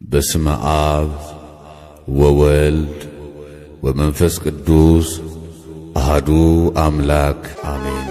በስመ አብ ወወልድ ወመንፈስ ቅዱስ አሐዱ አምላክ አሜን።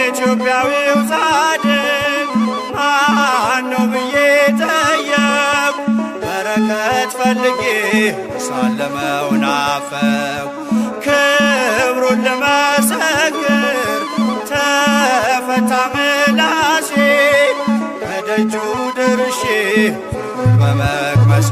ኢትዮጵያዊው ጻድቅ ማነው ብዬ በረከት ፈልጌ ሳለመው ናፈው ክብሩን ልመሰክር ተፈታ ምላሴ ከደጁ ደርሼ በመቅመሴ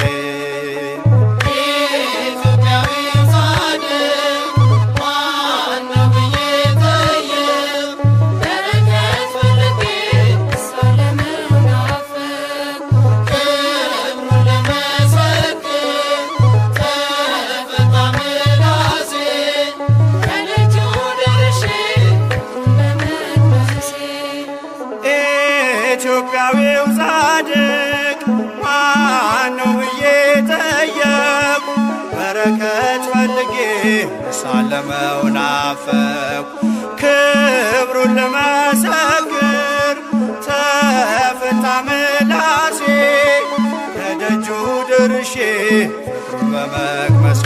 ኢትዮጵያዊው ጻድቅ ማነው ብዬ ጠየቅኩ በረከት ፈልጌ ሳለመው ናፈቅኩ ክብሩን ልመሰክር ተፈታ ምላሴ ከደጁ ደርሼ በመቅመሴ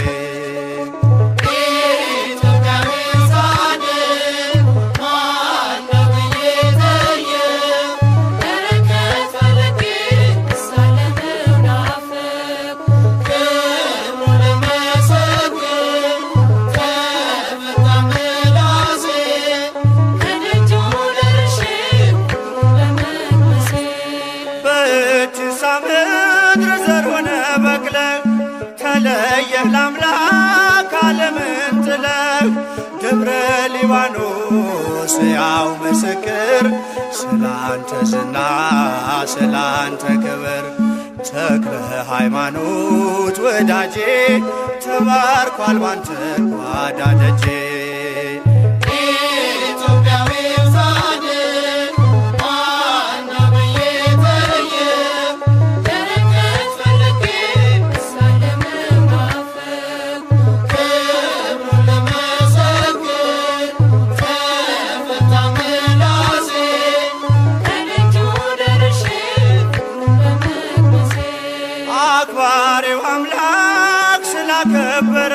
ምድር ዘር ሆነ በቅለህ ተለየህ ለአምላክ ዓለምን ጥለህ ደብረ ሊባኖስ ያው ምስክር ስላንተ ዝና ስላንተ ክብር ተክለ ሃይማኖት ወዳጄ ተባርኳል ባንተ ጓዳ ደጄ አክባሪው አምላክ ስላከበረ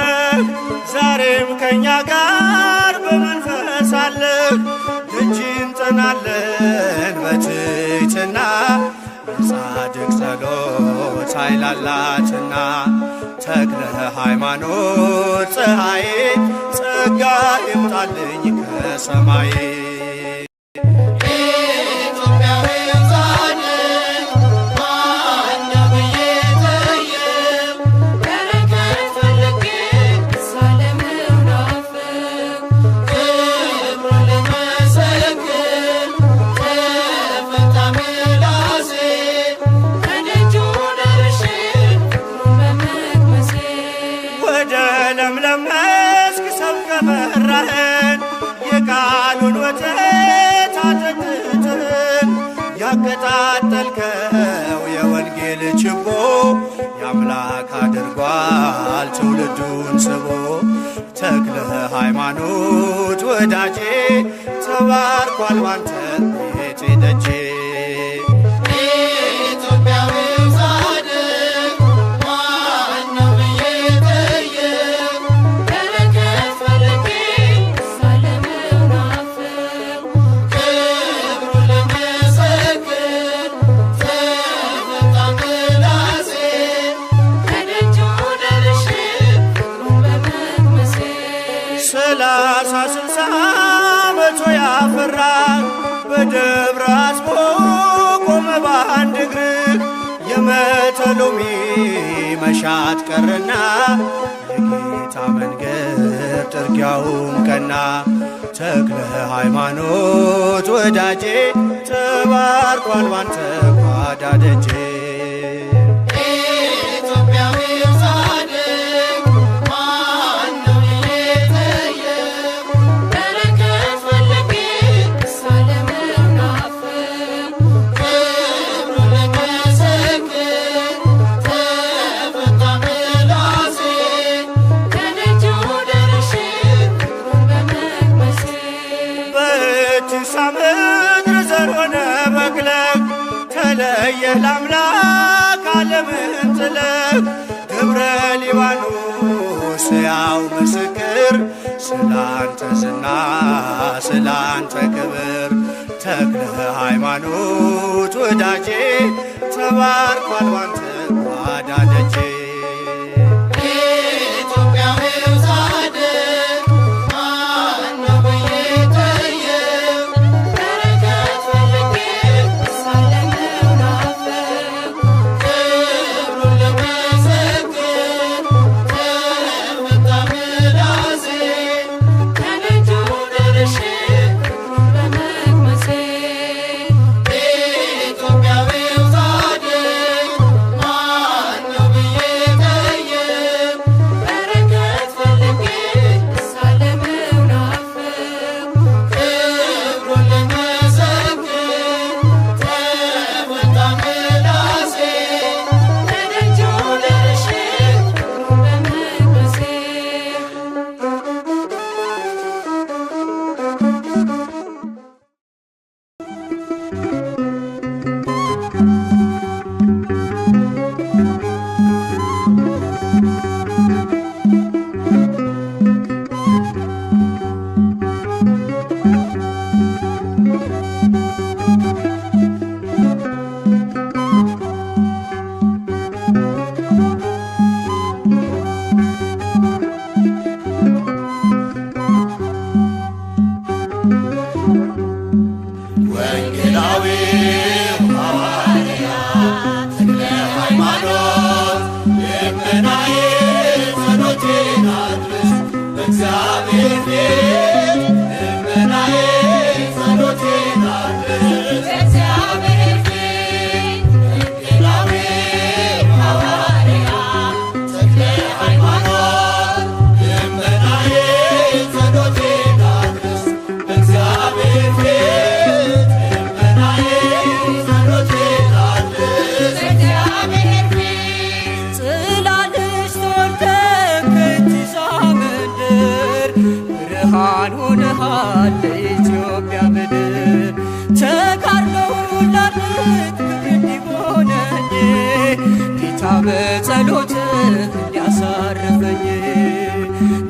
ዛሬም ከኛ ጋር በመንፈስ አለ ደጅ እንጠናለን በትሕትና የጻድቅ ጸሎት ኃይል አላትና ተክለ ሃይማኖት ፀሐዬ ጸጋ ይምጣልኝ ከሰማይ ለምለም መስክ ሰብከ መራህን የቃሉን ወተት አጠጥተን ያቀጣጠልከው የወንጌል ችቦ የአምላክ አድርጓል ትውልዱን ስቦ ተክለ ሃይማኖት ወዳጄ ተባርኳል ባንተ ቤቴ ደጄ ሰላሳ ስልሳ መቶ ያፈራ በደብረ አስቦ ቆመ በአንድ እግር የመተሎሚ መሻት ቀረና የጌታ መንገድ ጥርጊያውም ቀና ተክለ ሃይማኖት ወዳጄ ተባርኳል ባንተ ጓዳ ደጄ ምድር ዘር ሆነ በቅለህ ተለየህ ለአምላክ ዓለምን ጥለህ ደብረ ሊባኖስ ያው ምስክር ስላንተ ዝና ስላንተ ክብር ተክለ ሃይማኖት ወዳጄ ተባርኳል ባንተ ጓዳ ደጄ በጸሎትህ እንዲያሳርፈኝ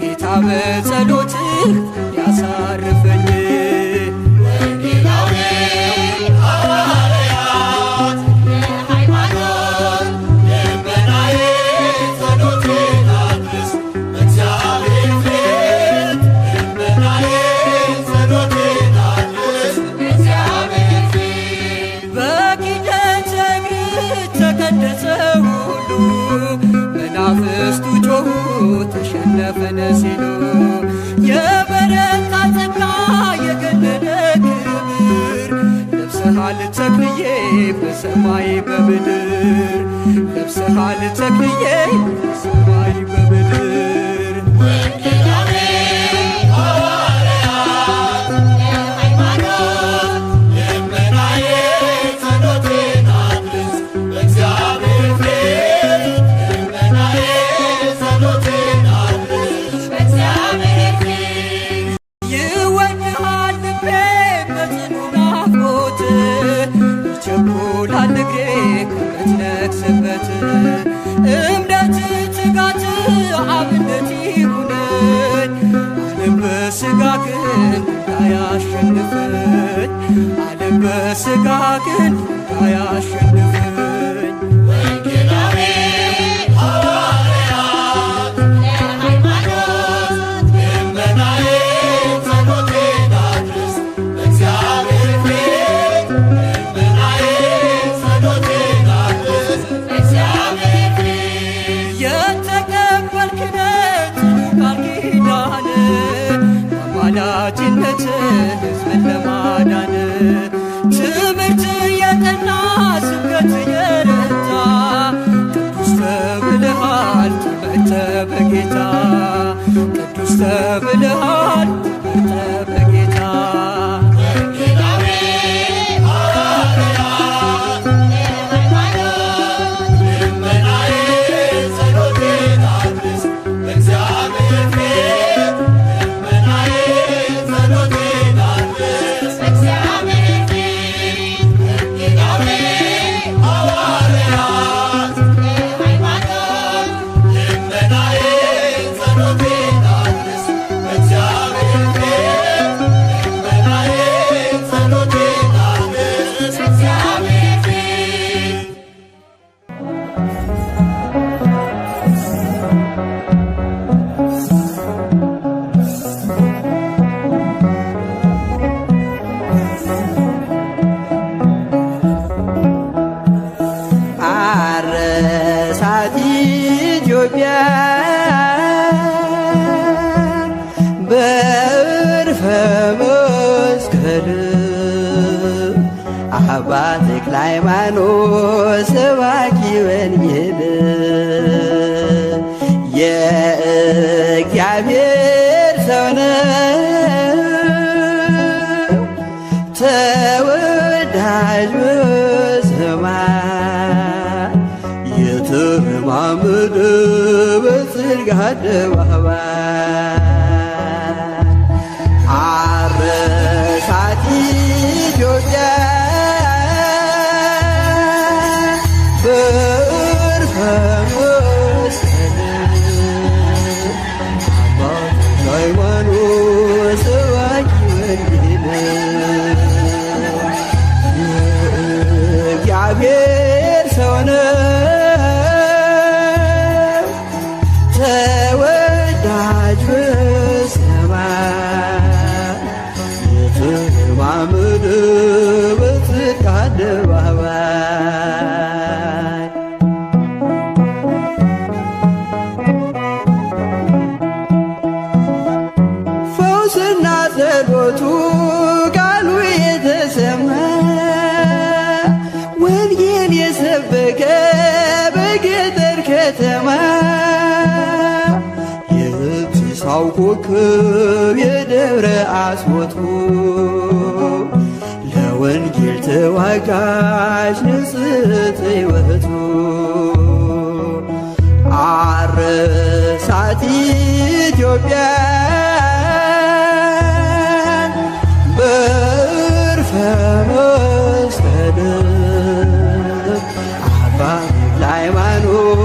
ጌታ በጸሎትህ እንዲያሳርፈኝ መናፍስቱ ጮኹ ተሸነፈን ሲሉ የበረታ ጸጋ የገነነ ክብር ለብሰሃል ተክልዬ በሰማይ በምድር ለብሰሃል ተክልዬ በሰማይ በምድር ይቸኩላል እግሬ ከምትነግስበት እምነት ትጋት አብነት ይሁነኝ ዓለም በሥጋ ግን እንዳያሸንፈኝ ዓለም በሥጋ ግን እንዳያሸንፈኝ አማላጅነት ሕዝብን ለማዳን ትምህርት የጠና ስብከት የረታ ቅዱስ ተብለሃል ተመርተህ በጌታ ቅዱስ ተብለሃል ተመርተህ በጌታ አረሳት ኢትዮጵያ በዕርፈ መስቀል አባ ተክለ ሃይማኖት ሰባኪ ወንጌል የእግዚአብሔር ሰው ነው ተወዳጅ በሰማይ የተረማመደ በጽድቅ አደባባይ አረሳት ኢትዮጵያ በዕርፈ መስቀል አባ ተክለ ሃይማኖት ሰባኪ ወንጌል የእግዚአብሔር ሰው ነው ተወዳጅ በሰማይ የተረማመደ በጽድቅ አደባባይ ፈውስና ጸሎቱ ቃሉ የተሰማ ወንጌል የሰበከ በገጠር ከተማ የብስሳው ኮከብ የደብረ አስቦቱ ለወንጌል ተዋጋሽ ንጽሕት ሕይወቱ አረሳት ኢትዮጵያ በዕርፈ መስቀል አባ ተክለ ሃይማኖት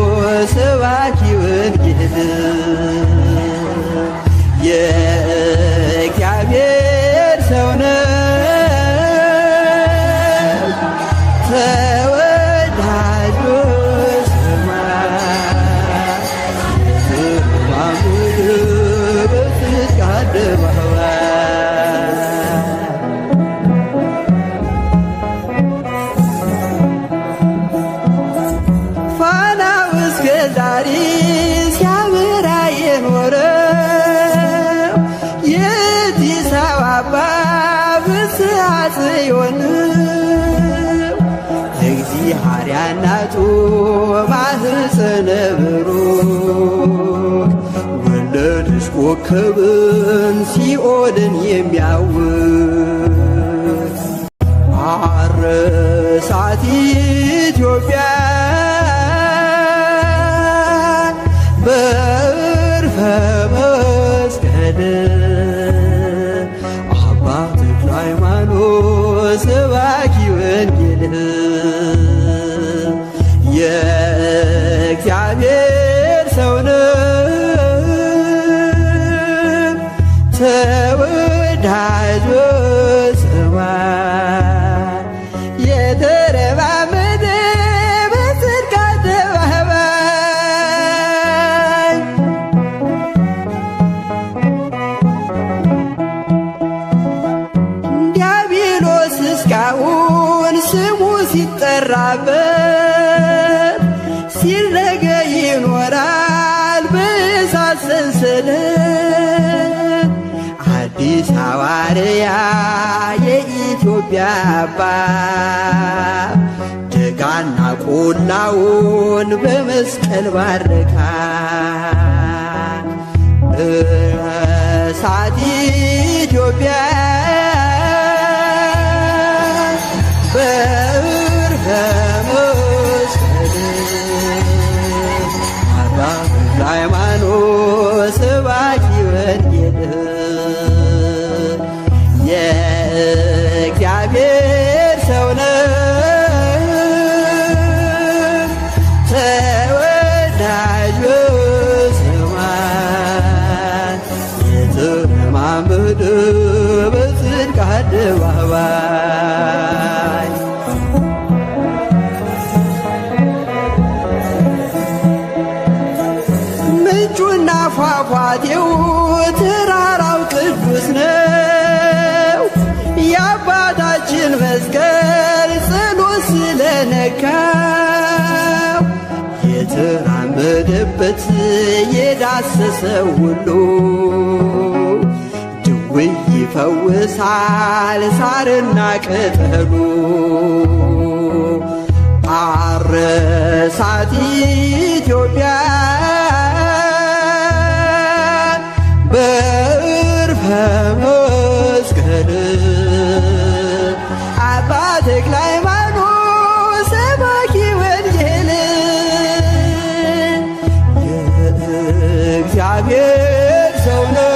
እናቱ ማህፀነ ብሩክ ወለደች ኮከብን ሲኦልን የሚያውቅ አረሳት ኢትዮጵያ በዕርፈ መስቀል አባ ተክለ ሃይማኖት ሰባኪ ወንጌል የእግዚአብሔር ሰው ነው ተወዳጅ በሰማይ የተረማመደ በጽድቅ አደባባይ ዲያብሎስ እስካሁን ስሙ ሲጠራበት ሲረገ ይኖራል በእሳት ሰንሰለት አዲስ ሐዋርያ የኢትዮጵያ አባት ደጋና ቆላውን በመስቀል ባረካ እሳት ኢትዮጵያ በዕርፈ መስቀል አባ ተክለ ሃይማኖት ሰባኪ ወንጌል የእግዚአብሔር ሰው ነው ተወዳጅ በሰማይ የተረማመደ በጽድቅ አደባባይ ምንጩና ፏፏቴው ተራራው ቅዱስ ነው የአባታችን መስቀል ጸሎት ስለነካው የተራመደበት የዳሰሰው ሁሉ ድውይ ይፈውሳል ሳርና ቅጠሉ አረሳት ኢትዮጵያ በዕርፈ መስቀል አባ ተክለ ሃይማኖት ሰባኪ ወንጌል የእግዚአብሔር ሰው ነው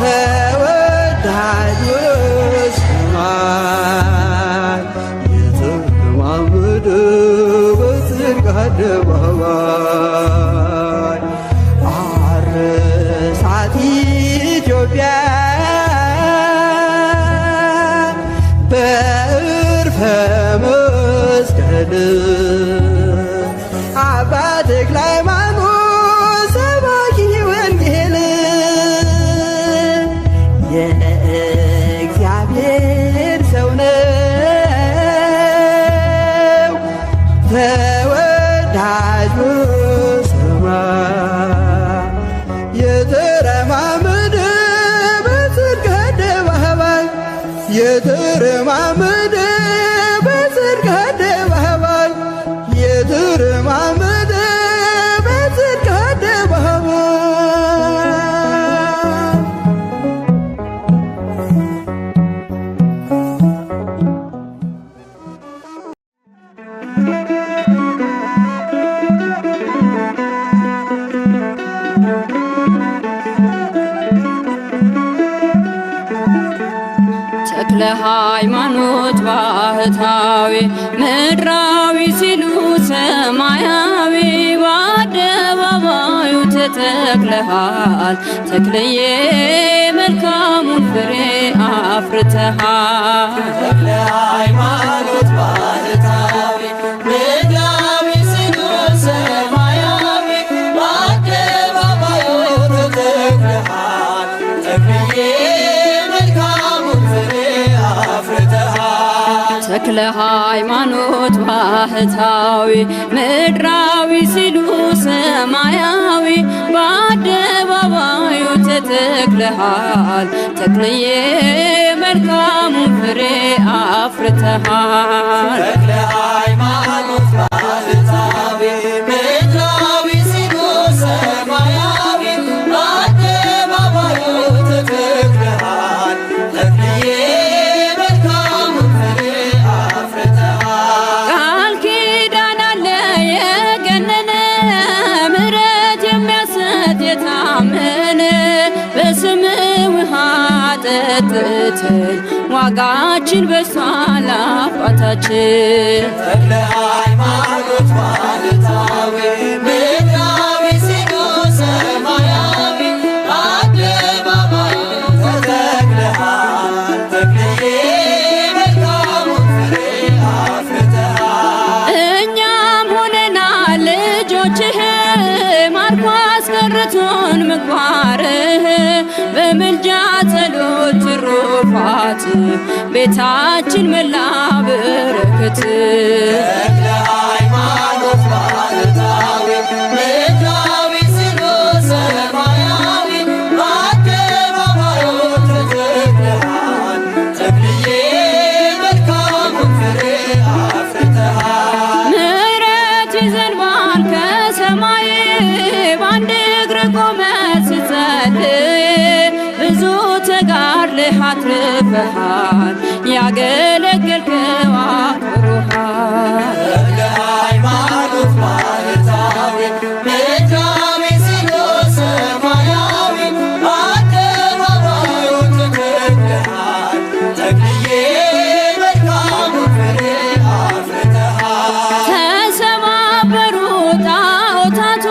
ተወዳጅ በሰማይ የተረማመደ በጽድቅ አደባባይ አረሳት ኢትዮጵያ በዕርፈ መስቀል አባ ተክለ ሃይማኖት ሰባኪ ወንጌል የእግዚአብሔር ሰው ነው ተወዳጅ በሰማይ የተረማመደ በጽድቅ አደባባይ የተረማመደ በጽድቅ አደባባይ የተረማመደ በጽድቅ አደባባይ ተክለ ሃይማኖት ባህታዊ ምድራዊ ሲሉ ሰማያዊ በአደባባዩ ተተክለሃል ተክለዬ መልካሙን ፍሬ አፍርተሃል ተክለ ሃይማኖት ባህታዊ ምድራዊ ሲሉ ሰማያዊ በአደባባዩ ተተክለሃል ተክለዬ ተክለ ሃይማኖት ባህታዊ ምድራዊ ሲሉ ሰማያዊ በአደባባዩ ተተክለሃል ተክልዬ መልካሙ ፍሬ አፍርተሃል። ተክለ ሃይማኖት ባህታዊ ምድራዊ ሲሉ ሰማያዊ በአደባባዩ ተተክለሃል ተክልዬ መልካሙ ፍሬ አፍርተሃል። ቃል ኪዳን አለ የገነነ ምሕረት የሚያሰጥ የታመነ በስምህ ውሃ ጠጥተን ዋጋችን በዝቷል አባታችን። ተክለ ሃይማኖት ባህታዊ ምድራዊ ሲሉ ሰማያዊ በአደባባዩ ተተክለሃል ተክልዬ መልካሙን ፍሬ አፍርተሃል። እኛም ሆነናል ልጆችህ ማርኮ አስቀርቶን ምግባርህ በምልጃ ጸሎት ትሩፋት ቤታችን መላ በረከት። ተክለ ሃይማኖት ባህታዊ ምድራዊ ሲሉ ሰማያዊ በአደባባዩ ተተክለሃል ተክልዬ መልካሙን ፍሬ አፍርተሃል። ምሕረት ይዘንባል ከሰማይ በአንድ እግር ቆመህ ስትጸልይ ብዙ ተጋድለህ አትርፈሃል ያገለገልከው አክብሮሃል። ተክለ ሃይማኖት ባህታዊ ምድራዊ ሲሉ ሰማያዊ በአደባባዩ ተተክለሃል ተክልዬ መልካሙን ፍሬ አፍርተሃል። ተሰባበሩ ጣዖታቱ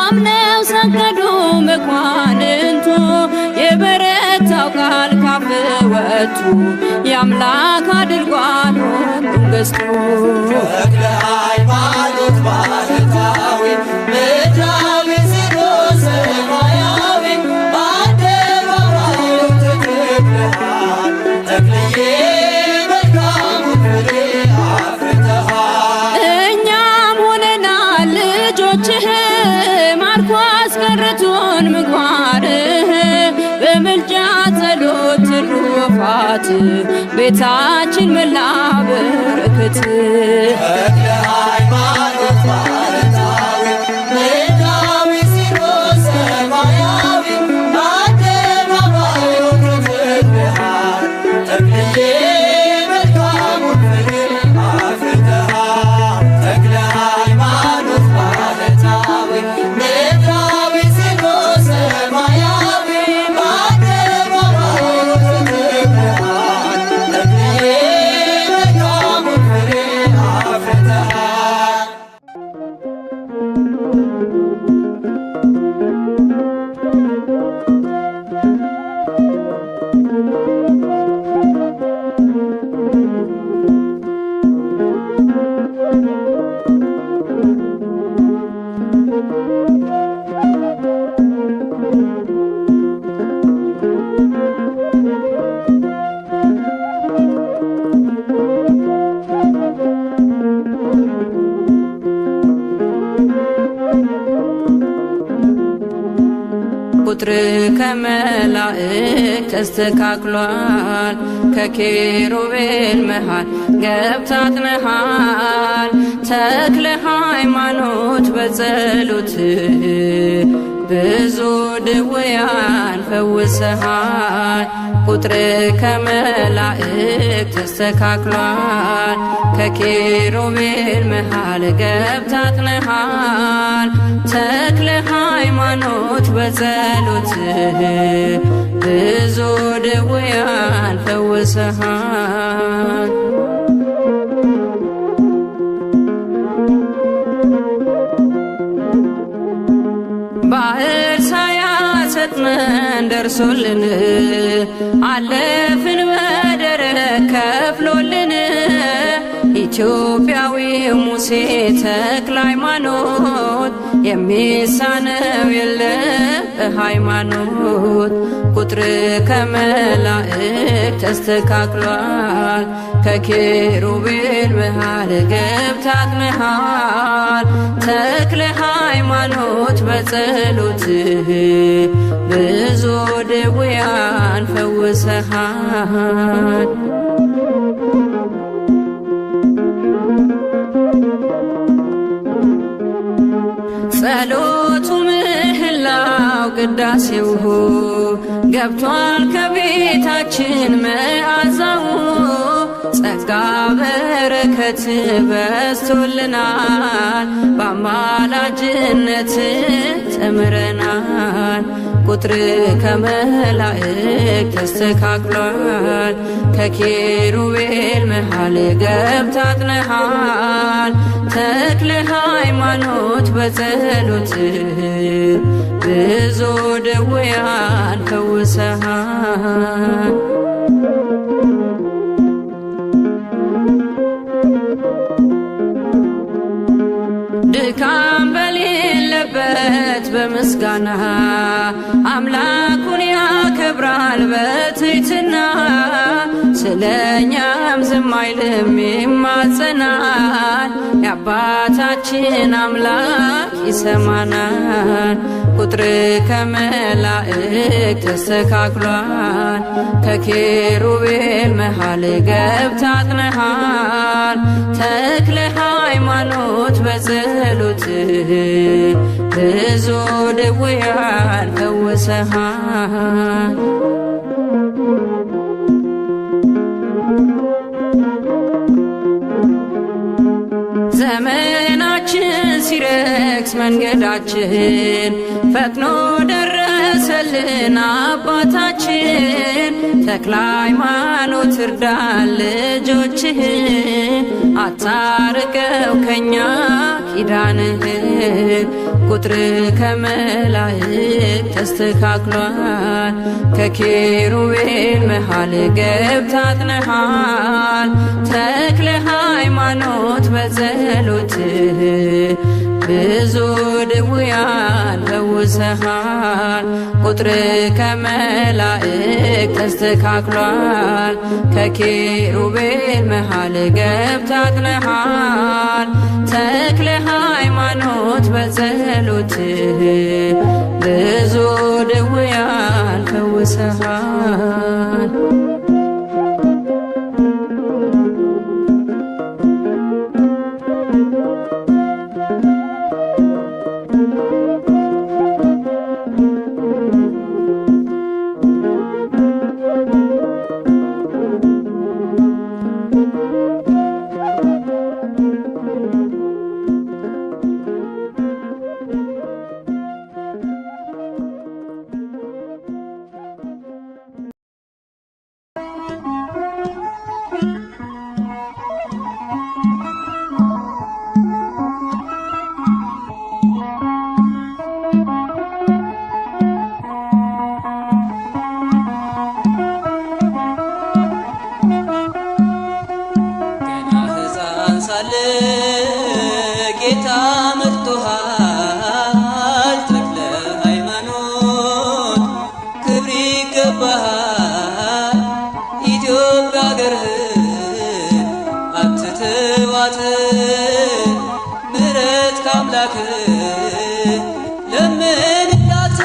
አምነው ሰገዱ መኳንንቱ የበረታው ቃል ካፍ ወጡ የአምላክ አድርጓል ሁሉም ገዝቶ። ተክለ ሃይማኖት ባህታዊ ምድራዊ ሲሉ ሰማያዊ በአደባባዩ ተተክለሃል ተክልዬ መልካሙን ፍሬ አፍርተሃል። እኛም ሆነናል ልጆችህ ማርኮ አስቀርቶን ምግባርህ በምልጃ ጸሎት ትሩፋት ቤታችን መላ በረከት። ተክለ ሃይማኖት ባህታዊ ምድራዊ ሲሉ ሰማያዊ በአደባባዩ ተተክለሃል ተክልዬ መልካሙን ፍሬ አፍርተሃል። ተክለ ሃይማኖት ባህታዊ ምድራዊ ሲሉ ሰማያዊ በአደባባዩ ተተክለሃል ተክልዬ መልካሙን ፍሬ አፍርተሃል። ቁጥር ከመላእክት ተስተካክሏል ከኪሩቤል መሃል ገብታጥነሃል ተክለ ሃይማኖት በጸሎት ብዙ ድውያን ፈውሰሃል። ቁጥር ከመላእክት ተስተካክሏል ከኪሩቤል መሃል ገብታጥነሃል ተክለ ሃይማኖት በጸሎት ብዙ ድውያን ፈውሰሃል። ባህር ሳያሰጥመን ደርሶልን አለፍን በደረቅ ከፍሎልን ኢትዮጵያዊው ሙሴ ተክለ ሃይማኖት የሚሳነው የለ በሃይማኖት ቁጥር ከመላእክት ተስተካክሏል። ከኪሩቤል መሃል ገብታትነሃል። ተክለ ሃይማኖት በጸሎትህ ብዙ ድውያን ፈውሰሃል። ጸሎቱ ምህላው ቅዳሴው ገብቷል ከቤታችን መዓዛው። ጸጋ በረከት በስቶልናል በአማላጅነት ተምረናል። ቁጥር ከመላእክት ተስተካክሏል። ከኪሩቤል መሃል ገብታትነሃል። ተክለ ሃይማኖት በጸሎትህ ብዙ ድውያን ፈውሰሃል። ድካም በሌለበት በምስጋና አምላኩን ያከብራል በትሕትና። ስለኛም ዝም አይልም ይማጸናል። የአባታችን አምላክ ይሰማናል። ቁጥር ከመላእክት ተስተካክሏል። ከኪሩቤል መሃል ገብታትነሃል። ተክለ ሃይማኖት በጸሎትህ ብዙ ድውያን ፈውሰሃል። ዘመናችን ሲረክስ መንገዳችን ፈጥኖ ደረሰልን አባታችን። ተክለ ሃይማኖት እርዳን ልጆችህን፣ አታርቀው ከኛ ኪዳንህን። ቁጥር ከመላእክት ተስተካክሏል። ከኪሩቤል መሃል ገብታትነሃል። ተክለ ሃይማኖት በጸሎትህ ብዙ ድውያን ፈውሰሃል። ቁጥር ከመላእክት ተስተካክሏል። ከኪሩቤል መሃል ገብታትነሃል። ተክለ ሃይማኖት በጸሎትህ ብዙ ድውያን ፈውሰሃል። ጌታ መርጦሃል። ተክለ ሃይማኖት ክብር ይገባሃል። ኢትዮጵያ አገርህን አትተዋት፣ ምሕረት ከአምላክህ ለምንላት።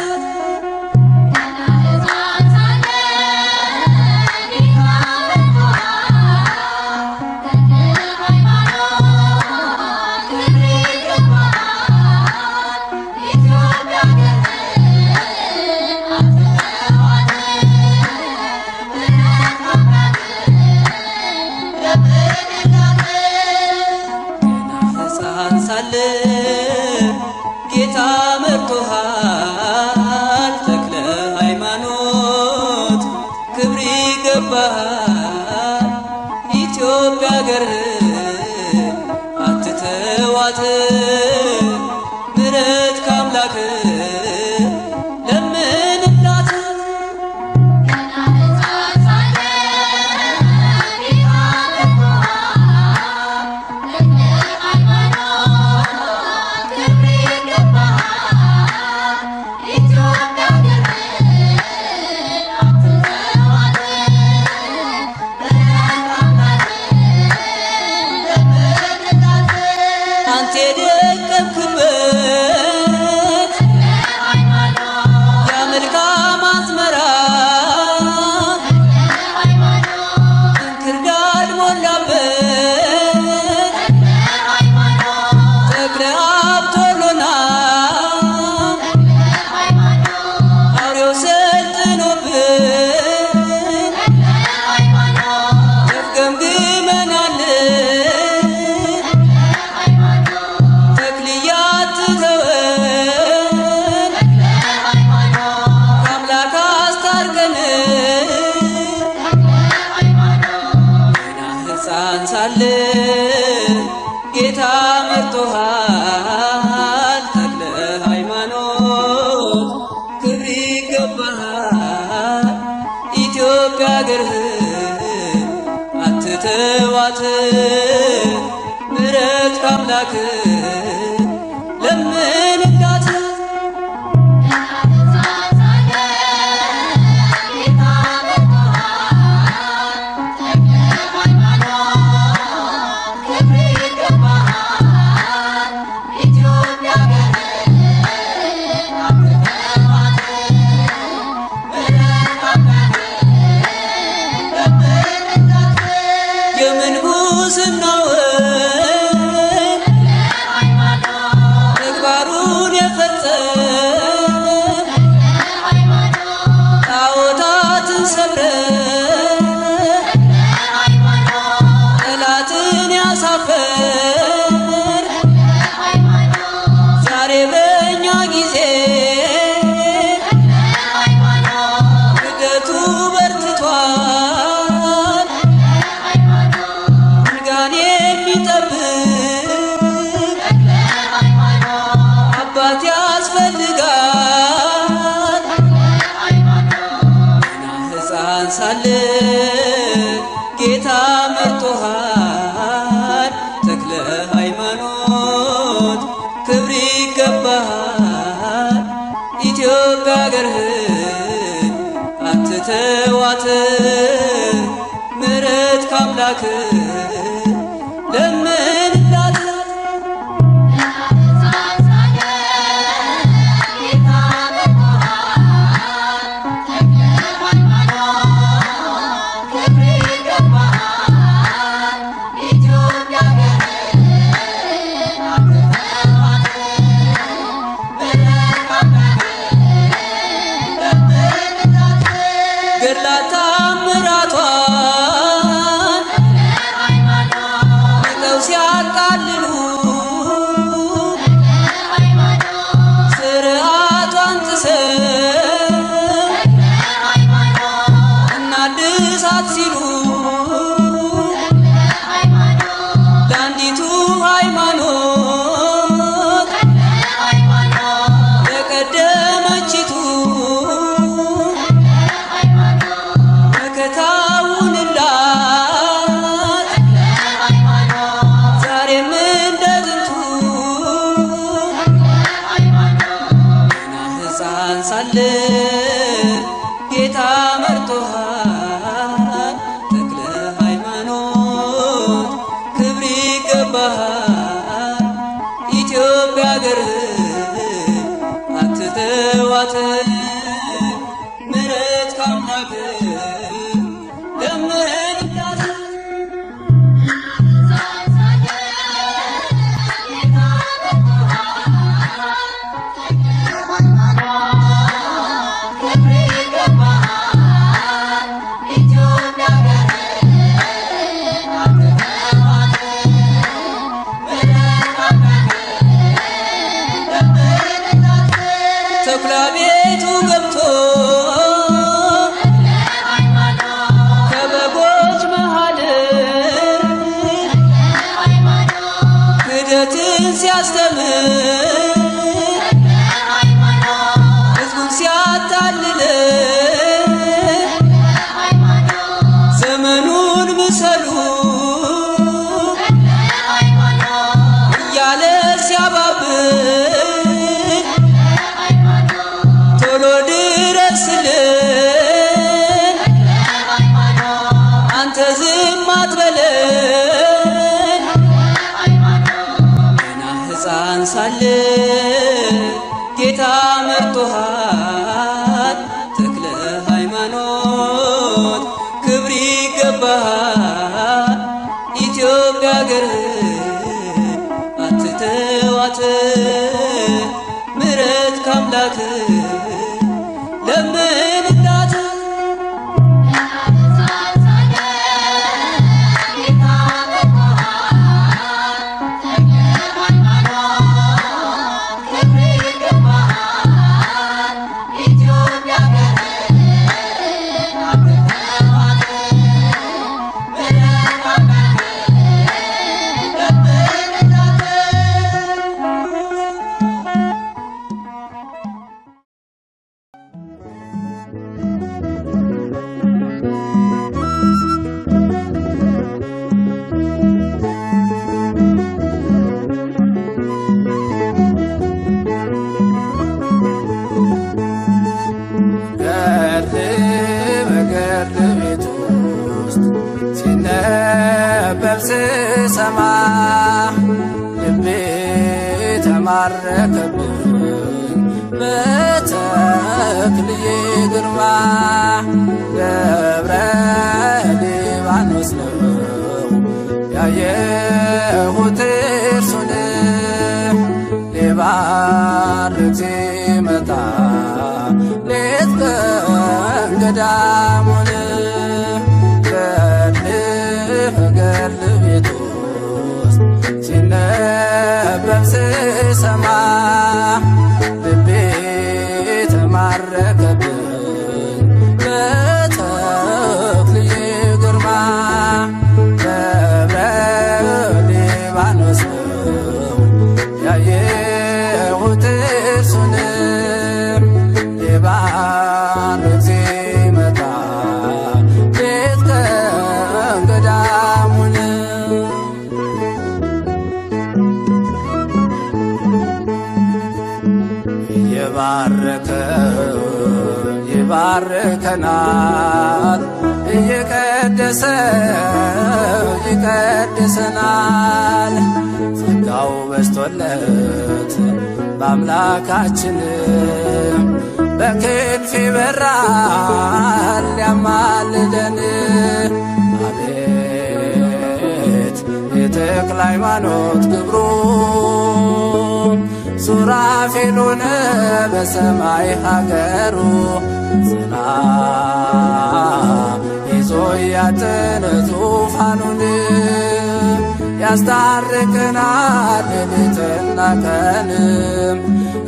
ጌታ መርጦሃል። ተክለ ሃይማኖት ክብር ይገባሃል። ኢትዮጵያ አገርህን አትተዋት፣ ምሕረት ከአምላክህ ለምንላት። It's ጌታ መርጦሃል ተክለ ሃይማኖት ክብር ይገባሃል ኢትዮጵያ አገርህን አትተዋት ምሕረት ከአምላክ ለምንላት ጌታ መርጦሃል ተክለ ሃይማኖት ክብር ይገባሃል ኢትዮጵያ አገርህን አትተዋት ምሕረት ከአምላክ ለምንላት ጌታ መርጦሃል ተክለ ሃይማኖት ክብር ይገባሃል ኢትዮጵያ አገርህን አትተዋት ምሕረት ከአምላክ ለምንላት ተኩላ ቤቱ ገብቶ ከበጎች መሃል ክህደትን ሲያስተምር ሕዝቡን ሲያታልል ዘመኑን ምሰሉ እያለ ሲያባብል አንተ ዝም አትበለን ገና ሕፃን ሳለ ጌታ መርጦሃል ተክለ ሃይማኖት ክብር ይገባሃል ኢትዮጵያ አገርህን አትተዋት ምሕረት ከአምላክ ለምንላት ልቤ ተማረከብኝ በተክልዬ ግርማ ደብረ ሊባኖስ ነው ያየሁት እርሱን ሊባርክ ሲመጣ ሌት ቀን ገዳሙን ገድል ቤት ውስጥ ሲነበብ ስሰማ ልቤ ተማረከብኝ በተክልዬ ግርማ ደብረ ሊባኖስ ነው ያየሁት እርሱን ሊባርክ ሲመጣ ሌት ቀን ገዳሙን ይባርከናል እየቀደሰ ይቀድሰናል ጸጋው በስቶለት በአምላካችን በክንፍ ይበራል ያማልደን አቤት የተክለ ሃይማኖት ክብሩ ሱራፌሉን በሰማይ ሀገሩ ጽና ይዞ ያጠነ ዙፋኑን ያስታርቀናል ሌሊትና ቀንም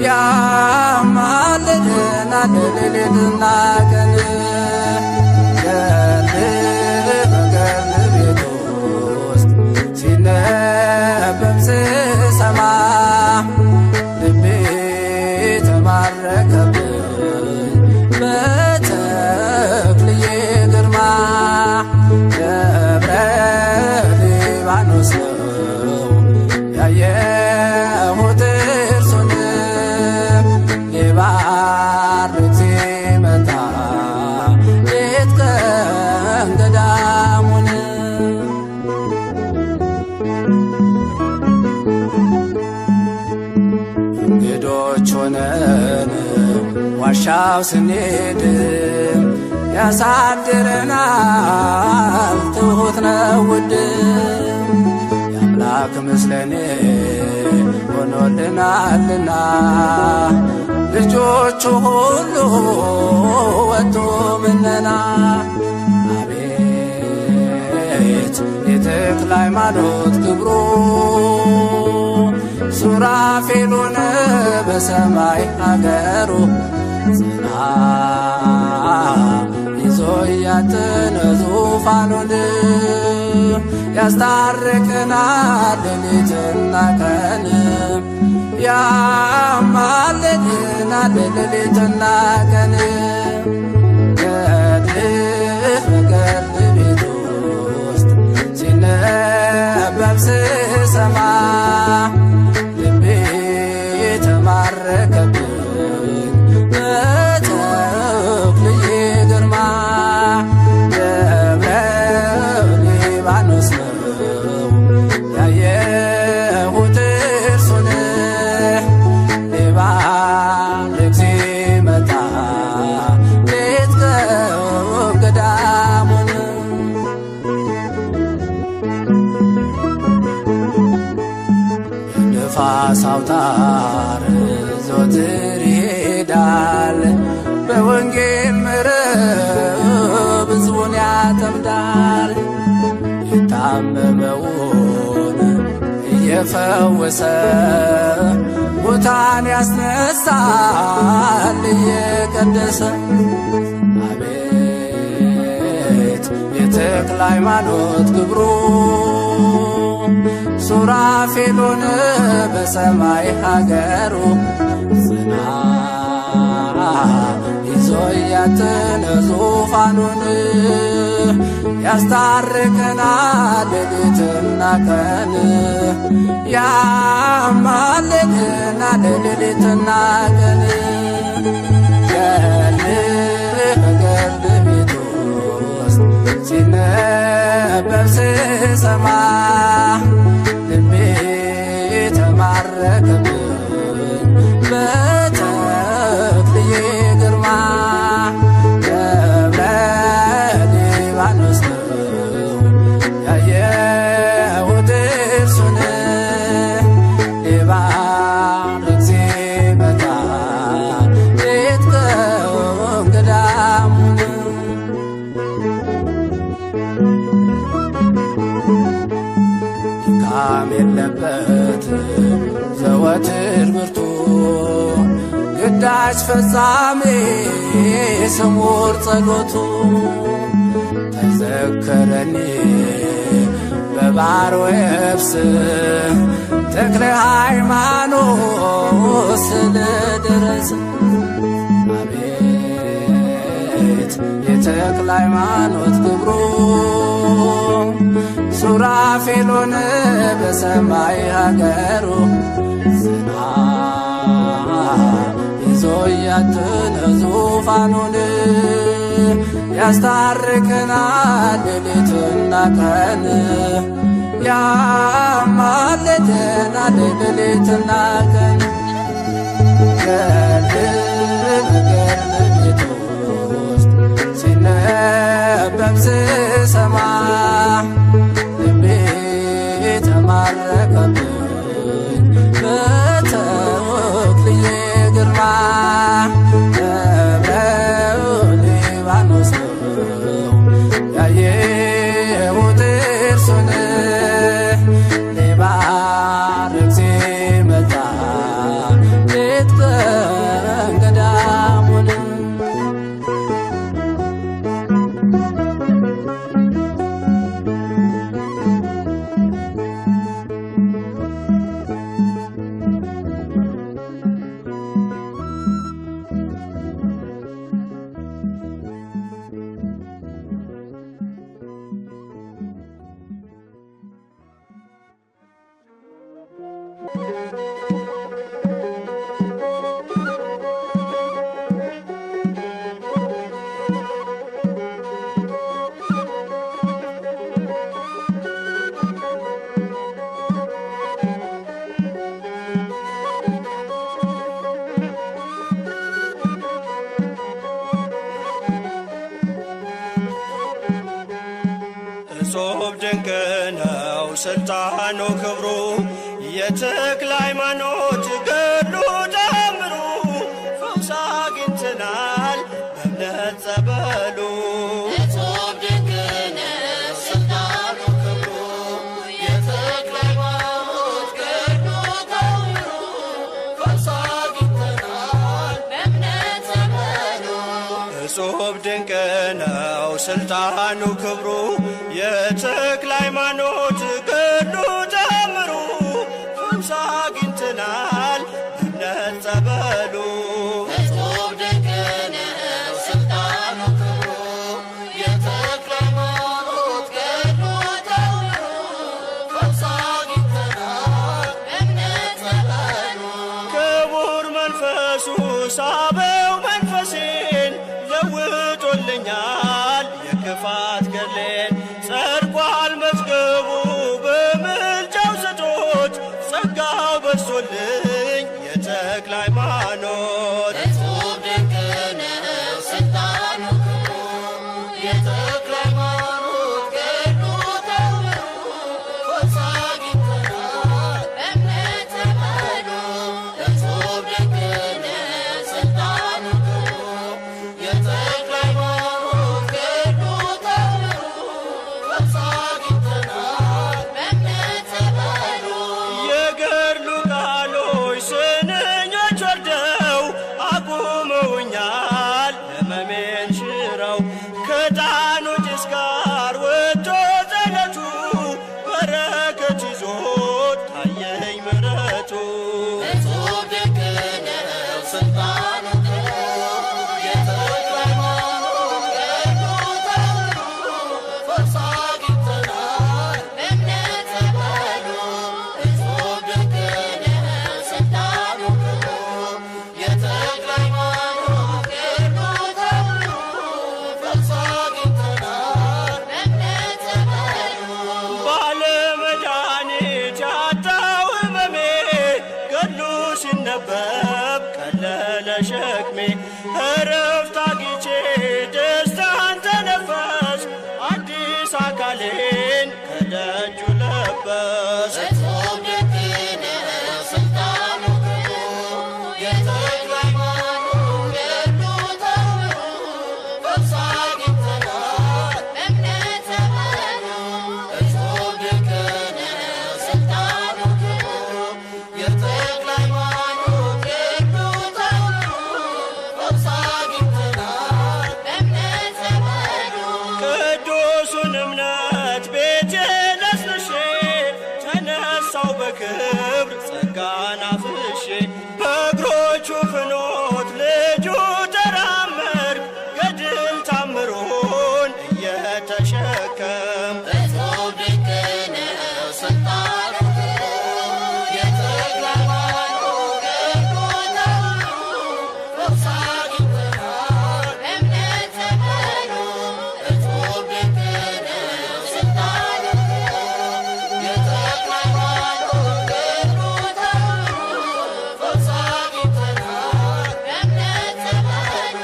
ያማልደናል ሌሊትና ቀን ገድል ቤት ውስጥ ሲነበብ ስሰማ ልቤ ተማረከብኝ በተክልዬ ግርማ ደብረ ሊባኖስ ነው ያየሁት እርሱን ሊባርክ ሲመጣ ሌት ቀን ገዳሙን እንግዶች ሆነን ዋሻው ስንሄድ ያሳድረናል ትሁት ነው ውድ የአምላክ ምስለኔ ሆኖልናልና ልጆቹ ሁሉ ወጡ ምነና አቤት የተክለ ሃይማኖት ክብሩ ሱራፌሉን በሰማይ ሀገሩ ጽና ይዞ ያጠነ ዙፋኑን ያስታርቀናል ሌሊትና ቀን ያማልደናል ሌሊትና ቀን ገድል ቤት ውስጥ ሲነበብ ስሰማ ልቤ ተማረከብኝ በተክልዬ ግርማ ደብረ ሊባኖስ ነው ያየሁት እርሱን ሊባርክ ሲመጣ ሌት ቀን ገዳሙን ነፋስ አውታር ዘወትር ይሄዳል በወንጌል መረብ ሕዝቡን ያጠምዳል የታመመውን እየፈወሰ ሙታን ያስነሳል እየቀደሰ አቤት የተክለ ሃይማኖት ክብሩ ሱራፌሉን በሰማይ ሀገሩ ጽና ይዞ ያጠነ ዙፋኑን ያስታርቀናል ሌሊትና ቀን ያማልደናል ሌሊትና ቀን ገድል ቤት ውስጥ ሲነበብ ስሰማ ልቤ ድካም የለበት ዘወትር ብርቱ ግዳጅ ፈጻሜ ስሙር ጸሎቱ ተዘከረኒ በባሕር ወየብስ ተክለ ሃይማኖት ስለደረሰ አቤት የተክለ ሃይማኖት ክብሩ ሱራፌሎን በሰማይ ሀገሩ ዝና ይዞ ያትነ ዙፋኑን ያስታርቀናል ሌሊትና ቀን ያማልደናል ሌሊትና ቀን ገድል ቤት ውስጥ ሲነበብ ስሰማ ልቤ ተማረከብኝ በተክልዬ ግርማ ደብረ ሊባኖስ ያየሁት እርሱን ሊባርክ ሲመጣ ሌት ቀን ገዳሙን እጹብ ድንቅ ነው ስልጣኑ ክብሩ የተክለ ሃይማኖት ገድሉ ተአምሩ ፈውስ አግኝተናል በእምነት ጸበሉ እጹብ ድንቅ ነው ስልጣኑ ክብሩ የተክለ ሃይማኖት ገድሉ ተአምሩ ፈውስ አግኝተናል በእምነት ጸበሉ እጹብ ድንቅ ነው ስልጣኑ ክብሩ የተክለ ሃይማኖት ገድሉ ተአምሩ ፈውስ አግኝተናል በእምነት ጸበሉ እጹብ ድንቅ ነው ስልጣኑ ክብሩ የተክለ ሃይማኖት ገድሉ ተአምሩ ፈውስ አግኝተናል በእምነት ጸበሉ ክቡር መንፈሱ ሳበው መንፈሴን ለውጦልኛል የክፋት ገድሌን ጸድቋል መዝገቡ በምልጃው ስጦት ጸጋው በዝቶልኝ የተክለ ሃይማኖት እጹብ ድንቅ ነው ስልጣኑ ክብሩ የተክለ ሃይማኖት ገድሉ ተአምሩ ፈውስ አግኝተናል በእምነት ጸበሉ እጹብ ድንቅ ነው ስልጣኑ ክብሩ የተክለ ሃይማኖት ገድሉ ተአምሩ ፈውስ አግኝተናል በእምነት ጸበሉ የገድሉ ቃሎች ስንኞች ወርደው አቁመውኛል ሕመሜን ሽረው ከዕጣኑ ጭስ ጋር ወጥቶ ጸሎቱ በረከት ይዞት ታየኝ ምሕረቱ እጹብ ድንቅ ነው ስልጣኑ ክብሩ የተክለ ሃይማኖት ገድሉ ተአምሩ ፈውስ አግኝተናል በእምነት ጸበሉ እጹብ ድንቅ ነው ስልጣኑ ክብሩ የተክለ ሃይማኖት ገድሉ ተአምሩ ፈውስ አግኝተናል በእምነት ጸበሉ ባለመድኃኒት ያጣው ሕመሜ ገድሉ ሲነበብ ቀለለ ሸክሜ ዕረፍት አግኝቼ ደስታን ተነፈስ አዲስ አካሌን ከደጁ ለበስ እጹብ ድንቅ ነው ስልጣኑ ክብሩ የተክለ ሃይማኖት ገድሉ ተአምሩ ፈውስ አግኝተናል በእምነት ጸበሉ እጹብ ድንቅ ነው ስልጣኑ በጸጋው በክብር ጸጋን አፍሼ በእግሮቹ ፍኖት ልጁ ተራመድኩ ገድል ታምሮን እየተሸከም እጹብ ድንቅ ነው ስልጣኑ የተክለ ሃይማኖት ገድሉ ተምሮ ፈውስ አግኝተናል በእምነት ተመሩ። እጹብ ድንቅ ነው ስልጣኑ የተክለ ሃይማኖት ገድሉ ተምሮ ፈውስ አግኝተናል በእምነት ተመሩ።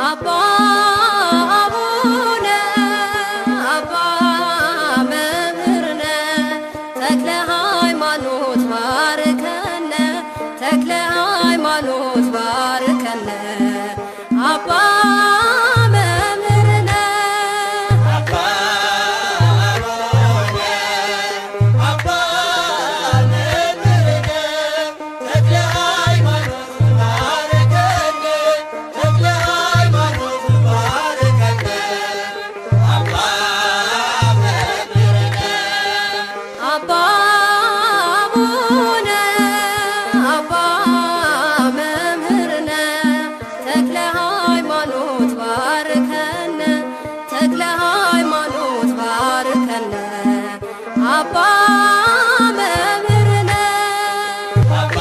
አባ አቡነ አባ መምህርነ ተክለ ሃይማኖት ባርከነ ተክለ ሃይማኖት ባርከነ አባ መምህርነ አባ አቡነ አባ መምህርነ ተክለ ሃይማኖት ባርከነ ተክለ ሃይማኖት ባርከነ አባ መምህርነ አባ አቡነ አባ መምህርነ ተክለ ሃይማኖት ባርከነ ተክለ ሃይማኖት ባርከነ አባ መምህርነ አባ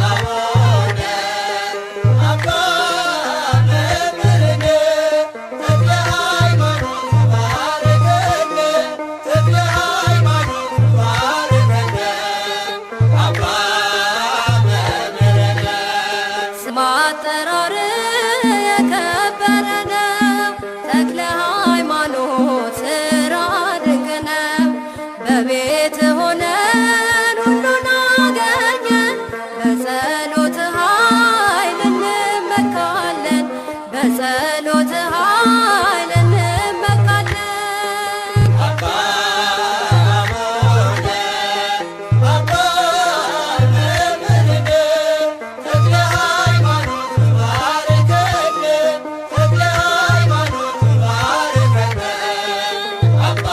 አቡነ አባ መምህርነ ተክለ ሃይማኖት ባርከነ ተክለ ሃይማኖት ባርከነ አባ መምህርነ ስም አጠራር የከበረ ነው ተክለ ሃይማኖት ስራ ድንቅ ነው። በቤት ሆነን ሁሉን አገኘን በጸሎት ኃይል እንመካለን በጸሎት ኃይል እንመካለን። አባ አቡነ አባ መምህርነ ተክለ ሃይማኖት ባርከነ ተክለ ሃይማኖት ባርከነ አባ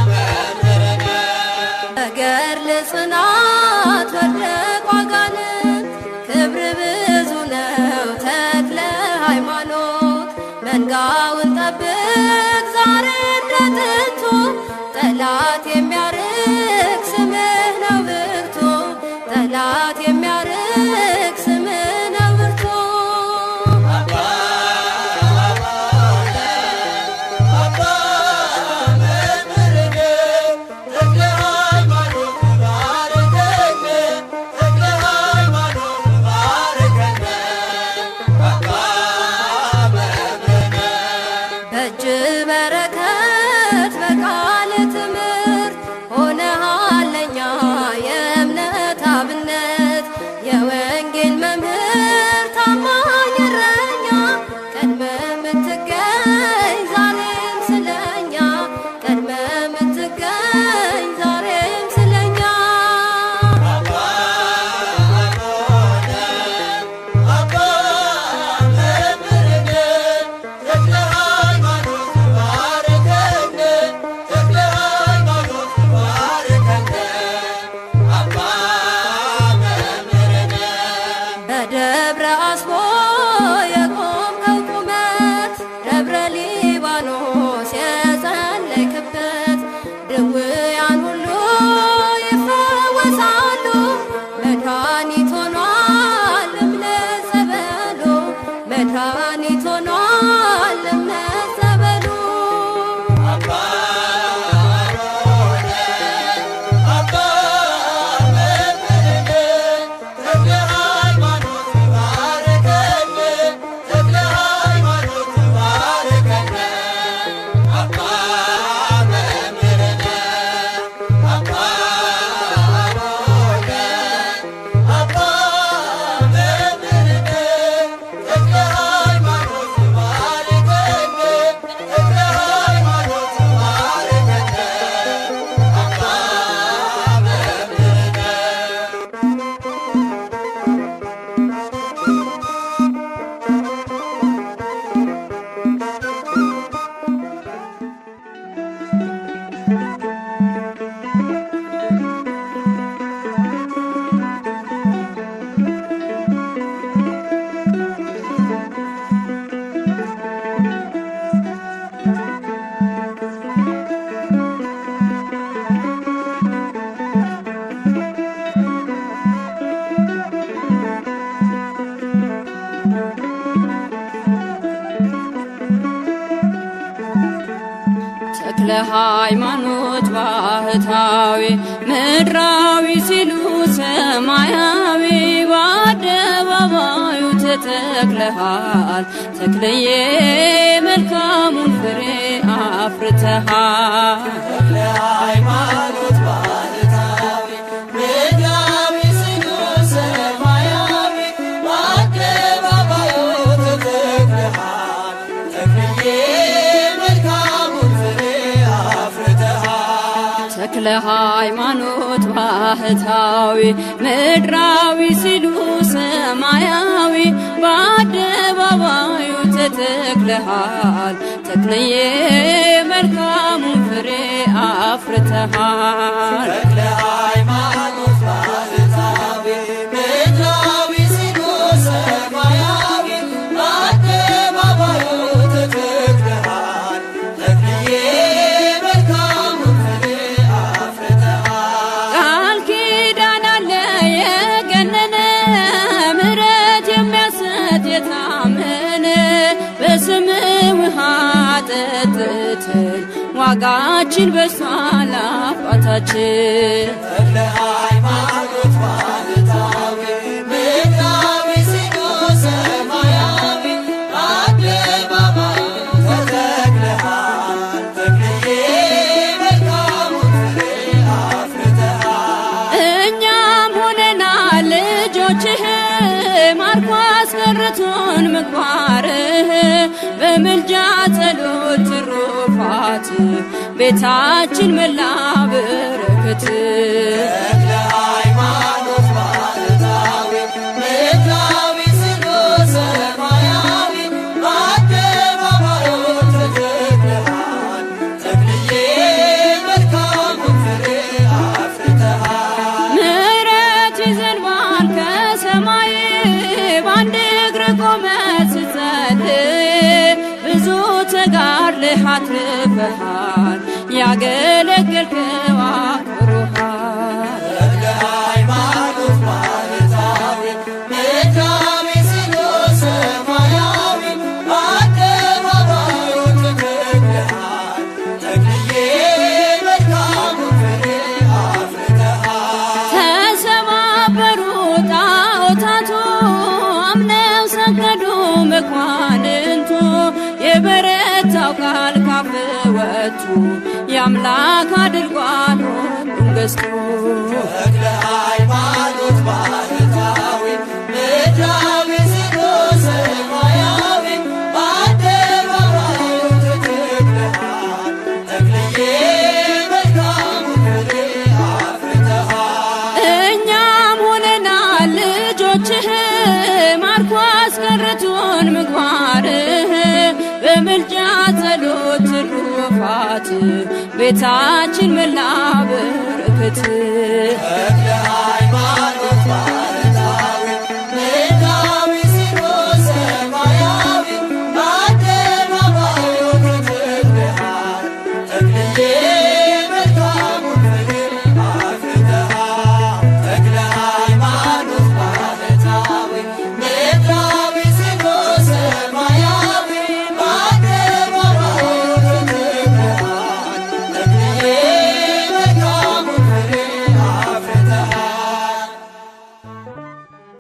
መምህርነ ገድል ጽናት ወድቅ አጋንንት ክብር ብዙ ነው ተክለ ሃይማኖት መንጋውን ጠብቅ ዛሬ እንደ ጥንቱ ጠላት የሚያርቅ ስምህ ነው ብርቱ ጠላት የሚያርቅ ስምህ ነው ብርቱ አባ አቡነ አባ መምህርነ ተክለ ሃይማኖት ባርከነ ተክለ ሃይማኖት ባርከነ አባ መምህርነ በእጅ በረከት በቃል ትምህርት ሆነሃል ተክለ ሃይማኖት ባህታዊ ምድራዊ ሲሉ ሰማያዊ በአደባባዩ ተተክለሃል ተክለዬ መልካሙን ፍሬ አፍርተሃል። ተክለ ሃይማኖት ባህታዊ ምድራዊ ሲሉ ሰማያዊ በአደባባዩ ተተክለሃል ተክለዬ መልካሙን ፍሬ አፍርተሃል። ተክለ ሃይማኖት ባህታዊ ምድራዊ ሲሉ ሰማያዊ በአደባባዩ ተተክለሃል ተክለዬ መልካሙን ፍሬ አፍርተሃል። ተክለ ሃይማኖት ባህታዊ ምድራዊ ሲሉ ሰማያዊ በአደባባዩ ተተክለሃል ተክለዬ መልካሙን ፍሬ አፍርተሃል። ቃል ኪዳን አለ የገነነ ምሕረት የሚያሰጥ የታመነ በስም ውሃ ጠጥተን ዋጋችን በዝቷል አባታችን። ተክለ ሃይማኖት ባህታዊ ምድራዊ ሲሉ ሰማያዊ በአደባባዩ ተተክለሃል ተክለዬ መልካሙን ፍሬ አፍርተሃል። እኛም ሆነናል ልጆችህ ማርኮ አስቀርቶን ምግባርህ በምልጃ ጸሎት ትሩፋት ቤታችን መላ በረከት። ተክለ ሃይማኖት ባህታዊ ምድራዊ ሲሉ ሰማያዊ በአደባባዩ ተተክለሃል ተክለዬ መልካሙን ፍሬ አፍርተሃል። ምሕረት ይዘንባል ከሰማይ በአንድ እግር ቆመ ስትጸልይ ብዙ ተጋድለህ አትርፈሃል ያገለገልከው አክብሮሃል። ተክለ ሃይማኖት ባህታዊ ምድራዊ ሲሉ ሰማያዊ በአደባባዩ ተተክለሃል ተክለዬ መልካሙን ፍሬ አፍርተሃል። ተሰባበሩ ጣዖታቱ አምነው ሰገዱ መኳንንቱ የበረታው ቃል ካፍ ወጡ የአምላክ አድርጓል ሁሉን ገዝቶ። ተክለ ሃይማኖት ባህታዊ ምድራዊ ሲሉ ሰማያዊ በአደባባዩ ተተክለሃል ተክለዬ መልካሙን ፍሬ አፍርተሃል። እኛም ሆነናል ልጆችህ ማርኮ አስቀርቶን ምግባርህ በምልጃ ጸሎት ትሩፋት ቤታችን መላ በረከት። ተክለ